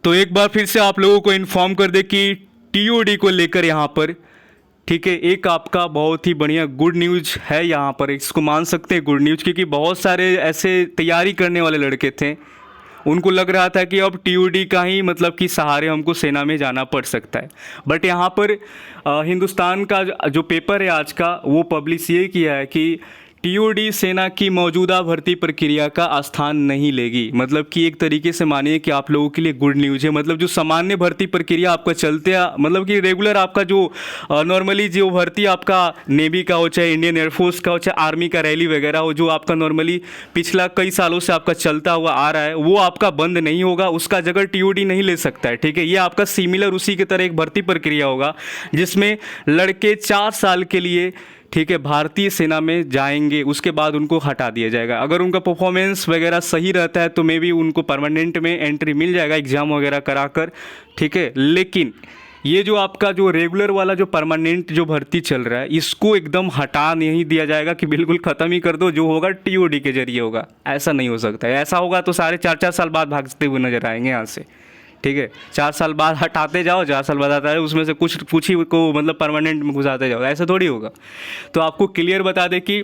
तो एक बार फिर से आप लोगों को इन्फॉर्म कर दे कि टीओडी को लेकर यहाँ पर, ठीक है, एक आपका बहुत ही बढ़िया गुड न्यूज़ है यहाँ पर, इसको मान सकते हैं गुड न्यूज़, क्योंकि बहुत सारे ऐसे तैयारी करने वाले लड़के थे, उनको लग रहा था कि अब टीओडी का ही मतलब कि सहारे हमको सेना में जाना पड़ सकता है। बट यहाँ पर हिंदुस्तान का जो पेपर है आज का, वो पब्लिश ये किया है कि टीओडी सेना की मौजूदा भर्ती प्रक्रिया का स्थान नहीं लेगी। मतलब कि एक तरीके से मानिए कि आप लोगों के लिए गुड न्यूज़ है। मतलब जो सामान्य भर्ती प्रक्रिया आपका चलते मतलब कि रेगुलर आपका जो नॉर्मली जो भर्ती आपका नेवी का हो, चाहे इंडियन एयरफोर्स का हो, चाहे आर्मी का रैली वगैरह हो, जो आपका नॉर्मली पिछला कई सालों से आपका चलता हुआ आ रहा है, वो आपका बंद नहीं होगा, उसका जगह टीओडी नहीं ले सकता है। ठीक है, ये आपका सिमिलर उसी की तरह एक भर्ती प्रक्रिया होगा जिसमें लड़के 4 साल के लिए, ठीक है, भारतीय सेना में जाएंगे, उसके बाद उनको हटा दिया जाएगा। अगर उनका परफॉर्मेंस वगैरह सही रहता है तो मे बी उनको परमानेंट में एंट्री मिल जाएगा एग्ज़ाम वगैरह कराकर। ठीक है, लेकिन ये जो आपका जो रेगुलर वाला जो परमानेंट जो भर्ती चल रहा है, इसको एकदम हटा नहीं दिया जाएगा कि बिल्कुल ख़त्म ही कर दो, जो होगा टीओडी के जरिए होगा। ऐसा नहीं हो सकता है। ऐसा होगा तो सारे 4-4 साल बाद भागते हुए नजर आएंगे यहाँ से। ठीक है, 4 साल बाद हटाते जाओ, 4 साल बाद आता है, उसमें से कुछ ही को मतलब परमानेंट में घुसाते जाओ, ऐसा थोड़ी होगा। तो आपको क्लियर बता दें कि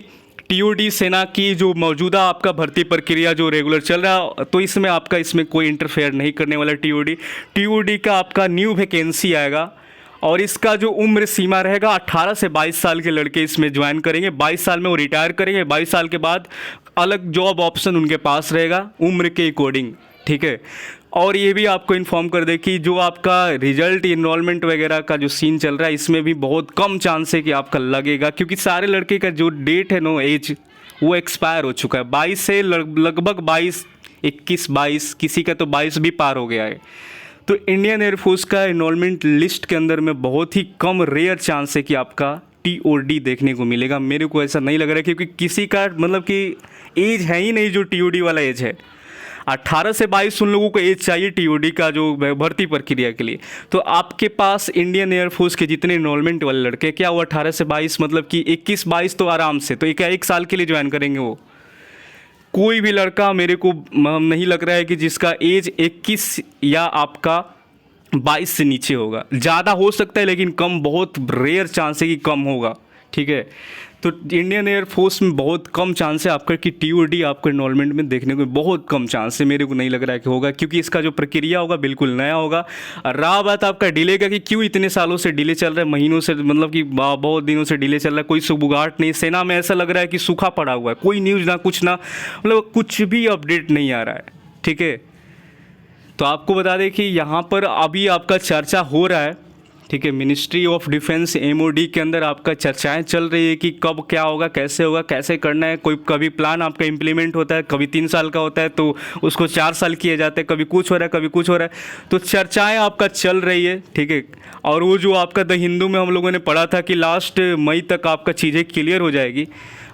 टीओडी सेना की जो मौजूदा आपका भर्ती प्रक्रिया जो रेगुलर चल रहा है, तो इसमें कोई इंटरफेयर नहीं करने वाला टीओडी का आपका न्यू वैकेंसी आएगा और इसका जो उम्र सीमा रहेगा 18 से 22 साल के लड़के इसमें ज्वाइन करेंगे। 22 साल में वो रिटायर करेंगे, 22 साल के बाद अलग जॉब ऑप्शन उनके पास रहेगा उम्र के अकॉर्डिंग। ठीक है, और ये भी आपको इन्फॉर्म कर दे कि जो आपका रिजल्ट इनरोलमेंट वगैरह का जो सीन चल रहा है, इसमें भी बहुत कम चांस है कि आपका लगेगा, क्योंकि सारे लड़के का जो डेट है नो एज, वो एक्सपायर हो चुका है। 22 से लगभग 22, 21, 22, किसी का तो 22 भी पार हो गया है। तो इंडियन एयरफोर्स का इनरोलमेंट लिस्ट के अंदर में बहुत ही कम रेयर चांस है कि आपका टीओडी देखने को मिलेगा। मेरे को ऐसा नहीं लग रहा है, क्योंकि किसी का मतलब कि एज है ही नहीं जो टीओडी वाला एज है। 18 से 22 उन लोगों को एज चाहिए टीओडी का जो भर्ती प्रक्रिया के लिए। तो आपके पास इंडियन एयरफोर्स के जितने इनरोलमेंट वाले लड़के, क्या वो 18 से 22 मतलब कि 21-22 तो आराम से, तो एक साल के लिए ज्वाइन करेंगे वो। कोई भी लड़का मेरे को नहीं लग रहा है कि जिसका एज 21 या आपका 22 से नीचे होगा। ज़्यादा हो सकता है लेकिन कम, बहुत रेयर चांस है कि कम होगा। ठीक है, तो इंडियन एयरफोर्स में बहुत कम चांस है आपका कि टीओडी आपको इनरोलमेंट में देखने को बहुत कम चांस है। मेरे को नहीं लग रहा है कि होगा, क्योंकि इसका जो प्रक्रिया होगा बिल्कुल नया होगा। रहा बात आपका डिले का कि क्यों इतने सालों से डिले चल रहा है, महीनों से, मतलब कि बहुत दिनों से डिले चल रहा है, कोई सुबुगाहट नहीं। सेना में ऐसा लग रहा है कि सूखा पड़ा हुआ है, कोई न्यूज़ ना कुछ ना, मतलब कुछ भी अपडेट नहीं आ रहा है। ठीक है, तो आपको बता दें कि यहाँ पर अभी आपका चर्चा हो रहा है। ठीक है, मिनिस्ट्री ऑफ डिफेंस एमओडी के अंदर आपका चर्चाएं चल रही है कि कब क्या होगा, कैसे होगा, कैसे करना है। कोई कभी प्लान आपका इम्प्लीमेंट होता है, कभी 3 साल का होता है तो उसको 4 साल किए जाते हैं, कभी कुछ हो रहा है, कभी कुछ हो रहा है। तो चर्चाएं आपका चल रही है। ठीक है, और वो जो आपका द हिंदू में हम लोगों ने पढ़ा था कि लास्ट मई तक आपका चीज़ें क्लियर हो जाएगी।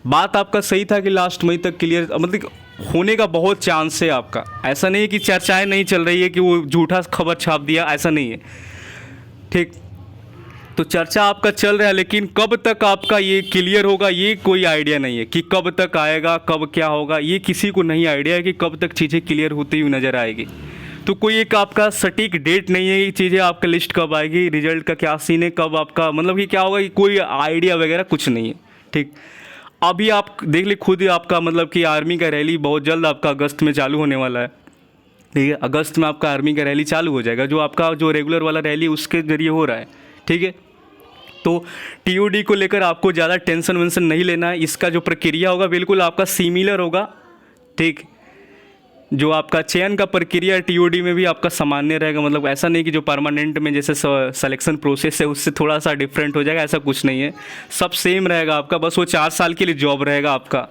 बात आपका सही था कि लास्ट मई तक क्लियर मतलब होने का बहुत चांस है आपका। ऐसा नहीं है कि चर्चाएं नहीं चल रही है कि वो झूठा खबर छाप दिया, ऐसा नहीं है। ठीक, तो चर्चा आपका चल रहा है, लेकिन कब तक आपका ये क्लियर होगा ये कोई आइडिया नहीं है कि कब तक आएगा, कब क्या होगा, ये किसी को नहीं आइडिया है कि कब तक चीज़ें क्लियर होती हुई नज़र आएगी। तो कोई एक आपका सटीक डेट नहीं है कि चीज़ें आपका लिस्ट कब आएगी, रिजल्ट का क्या सीन है, कब आपका मतलब कि क्या होगा, कि कोई आइडिया वगैरह कुछ नहीं है। ठीक, अभी आप देख ली खुद ही आपका मतलब कि आर्मी का रैली बहुत जल्द आपका अगस्त में चालू होने वाला है। ठीक है, अगस्त में आपका आर्मी का रैली चालू हो जाएगा, जो आपका जो रेगुलर वाला रैली उसके जरिए हो रहा है। ठीक है, तो टीओडी को लेकर आपको ज़्यादा टेंशन वेंशन नहीं लेना है। इसका जो प्रक्रिया होगा बिल्कुल आपका सिमिलर होगा। ठीक, जो आपका चयन का प्रक्रिया टीओडी में भी आपका सामान्य रहेगा। मतलब ऐसा नहीं कि जो परमानेंट में जैसे सिलेक्शन प्रोसेस है उससे थोड़ा सा डिफरेंट हो जाएगा, ऐसा कुछ नहीं है, सब सेम रहेगा आपका। बस वो 4 साल के लिए जॉब रहेगा आपका।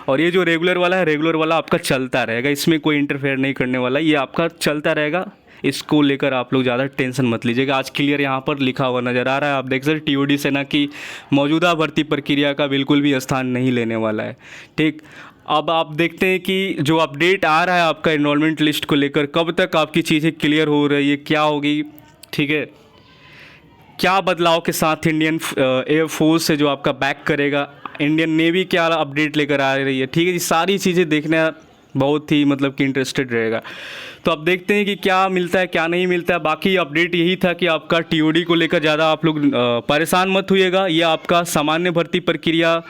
और ये जो रेगुलर वाला है, रेगुलर वाला आपका चलता रहेगा, इसमें कोई इंटरफेयर नहीं करने वाला, ये आपका चलता रहेगा। इसको लेकर आप लोग ज़्यादा टेंशन मत लीजिएगा। आज क्लियर यहाँ पर लिखा हुआ नज़र आ रहा है, आप देख सकते टीओडी सेना की मौजूदा भर्ती प्रक्रिया का बिल्कुल भी स्थान नहीं लेने वाला है। ठीक, अब आप देखते हैं कि जो अपडेट आ रहा है आपका इनरोलमेंट लिस्ट को लेकर, कब तक आपकी चीज़ें क्लियर हो रही है, क्या होगी। ठीक है, क्या बदलाव के साथ इंडियन एयरफोर्स है जो आपका बैक करेगा, इंडियन नेवी क्या अपडेट लेकर आ रही है। ठीक है जी, सारी चीज़ें देखना बहुत ही मतलब कि इंटरेस्टेड रहेगा। तो अब देखते हैं कि क्या मिलता है क्या नहीं मिलता है। बाकी अपडेट यही था कि आपका टीओडी को लेकर ज़्यादा आप लोग परेशान मत होइएगा। ये आपका सामान्य भर्ती प्रक्रिया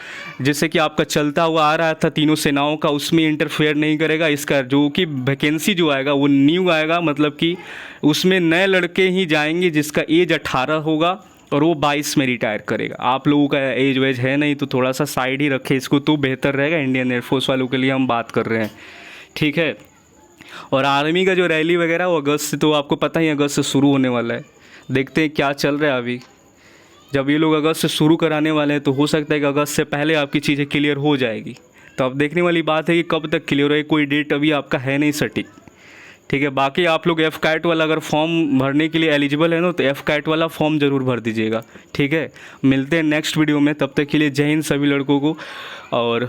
जैसे कि आपका चलता हुआ आ रहा था तीनों सेनाओं का, उसमें इंटरफेयर नहीं करेगा। इसका जो कि वैकेंसी जो आएगा वो न्यू आएगा, मतलब कि उसमें नए लड़के ही जाएंगे जिसका एज 18 होगा और वो 22 में रिटायर करेगा। आप लोगों का एज वेज है नहीं तो थोड़ा सा साइड ही रखें इसको तो बेहतर रहेगा। इंडियन एयरफोर्स वालों के लिए हम बात कर रहे हैं, ठीक है। और आर्मी का जो रैली वगैरह वो अगस्त से, तो आपको पता ही अगस्त से शुरू होने वाला है। देखते हैं क्या चल रहा है अभी। जब ये लोग अगस्त से शुरू कराने वाले हैं तो हो सकता है कि अगस्त से पहले आपकी चीज़ें क्लियर हो जाएगी। तो अब देखने वाली बात है कि कब तक क्लियर है, कोई डेट अभी आपका है नहीं सटीक, ठीक है। बाकी आप लोग एफ कैट वाला अगर फॉर्म भरने के लिए एलिजिबल है ना तो एफ कैट वाला फॉर्म ज़रूर भर दीजिएगा, ठीक है। मिलते हैं नेक्स्ट वीडियो में, तब तक के लिए जय हिंद सभी लड़कों को। और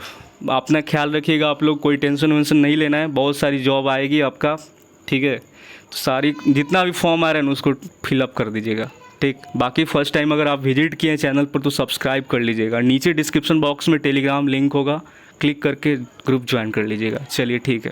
अपना ख्याल रखिएगा आप लोग, कोई टेंशन वेंशन नहीं लेना है, बहुत सारी जॉब आएगी आपका, ठीक है। तो सारी जितना भी फॉर्म आ रहा है ना उसको फिलअप कर दीजिएगा, ठीक। बाकी फर्स्ट टाइम अगर आप विजिट किए हैं चैनल पर तो सब्सक्राइब कर लीजिएगा। नीचे डिस्क्रिप्शन बॉक्स में टेलीग्राम लिंक होगा, क्लिक करके ग्रुप ज्वाइन कर लीजिएगा। चलिए ठीक है।